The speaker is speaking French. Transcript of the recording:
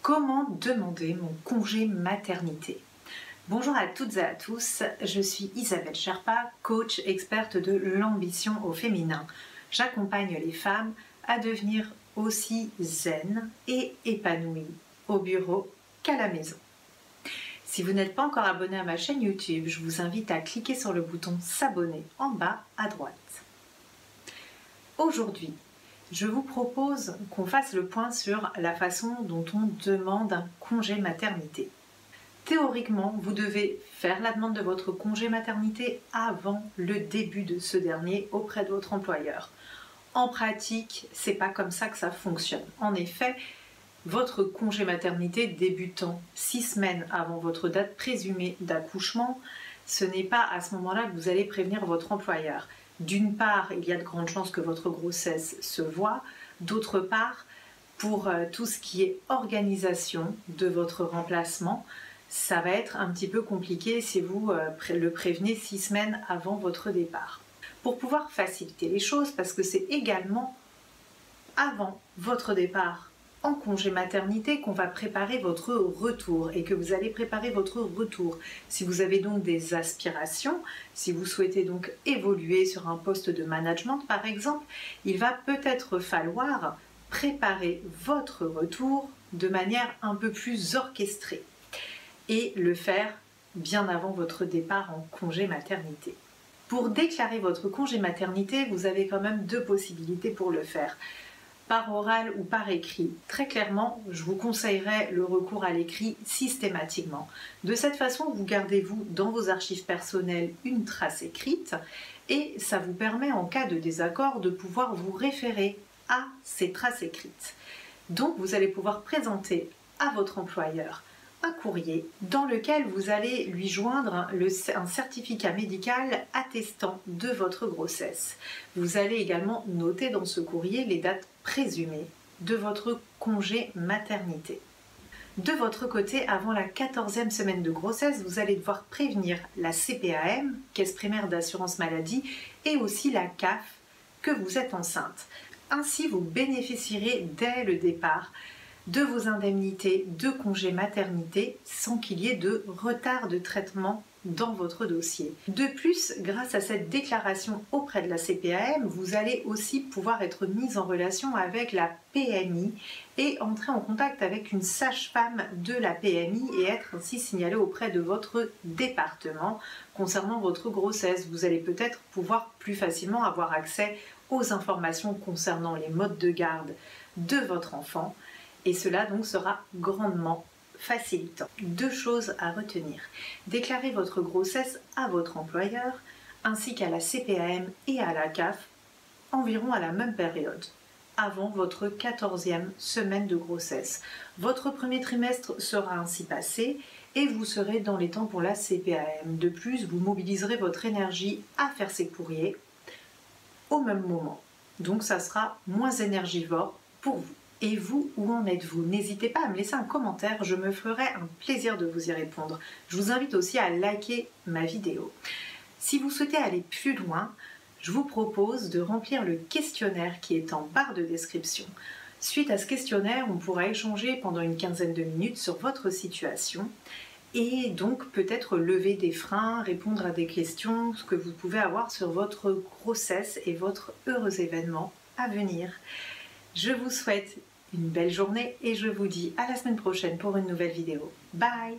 Comment demander mon congé maternité? Bonjour à toutes et à tous, je suis Isabelle Sherpa, coach experte de l'ambition au féminin. J'accompagne les femmes à devenir aussi zen et épanouies au bureau qu'à la maison. Si vous n'êtes pas encore abonné à ma chaîne YouTube, je vous invite à cliquer sur le bouton s'abonner en bas à droite. Aujourd'hui, je vous propose qu'on fasse le point sur la façon dont on demande un congé maternité. Théoriquement, vous devez faire la demande de votre congé maternité avant le début de ce dernier auprès de votre employeur. En pratique, c'est pas comme ça que ça fonctionne. En effet, votre congé maternité débutant 6 semaines avant votre date présumée d'accouchement, ce n'est pas à ce moment-là que vous allez prévenir votre employeur. D'une part, il y a de grandes chances que votre grossesse se voie. D'autre part, pour tout ce qui est organisation de votre remplacement, ça va être un petit peu compliqué si vous le prévenez 6 semaines avant votre départ. Pour pouvoir faciliter les choses, parce que c'est également avant votre départ en congé maternité qu'on va préparer votre retour et que vous allez préparer votre retour. Si vous avez donc des aspirations, si vous souhaitez donc évoluer sur un poste de management par exemple, il va peut-être falloir préparer votre retour de manière un peu plus orchestrée et le faire bien avant votre départ en congé maternité. Pour déclarer votre congé maternité, vous avez quand même 2 possibilités pour le faire. Par oral ou par écrit. Très clairement, je vous conseillerais le recours à l'écrit systématiquement. De cette façon, vous gardez-vous dans vos archives personnelles une trace écrite et ça vous permet en cas de désaccord de pouvoir vous référer à ces traces écrites. Donc vous allez pouvoir présenter à votre employeur un courrier dans lequel vous allez lui joindre un certificat médical attestant de votre grossesse. Vous allez également noter dans ce courrier les dates présumées de votre congé maternité. De votre côté, avant la 14e semaine de grossesse, vous allez devoir prévenir la CPAM, Caisse primaire d'assurance maladie, et aussi la CAF que vous êtes enceinte. Ainsi, vous bénéficierez dès le départ de vos indemnités de congé maternité sans qu'il y ait de retard de traitement dans votre dossier. De plus, grâce à cette déclaration auprès de la CPAM, vous allez aussi pouvoir être mise en relation avec la PMI et entrer en contact avec une sage-femme de la PMI et être ainsi signalé auprès de votre département concernant votre grossesse. Vous allez peut-être pouvoir plus facilement avoir accès aux informations concernant les modes de garde de votre enfant. Et cela donc sera grandement facilitant. 2 choses à retenir. Déclarez votre grossesse à votre employeur ainsi qu'à la CPAM et à la CAF environ à la même période, avant votre 14e semaine de grossesse. Votre premier trimestre sera ainsi passé et vous serez dans les temps pour la CPAM. De plus, vous mobiliserez votre énergie à faire ces courriers au même moment. Donc ça sera moins énergivore pour vous. Et vous, où en êtes-vous? N'hésitez pas à me laisser un commentaire, je me ferai un plaisir de vous y répondre. Je vous invite aussi à liker ma vidéo. Si vous souhaitez aller plus loin, je vous propose de remplir le questionnaire qui est en barre de description. Suite à ce questionnaire, on pourra échanger pendant une quinzaine de minutes sur votre situation et donc peut-être lever des freins, répondre à des questions que vous pouvez avoir sur votre grossesse et votre heureux événement à venir. Je vous souhaite une belle journée et je vous dis à la semaine prochaine pour une nouvelle vidéo. Bye!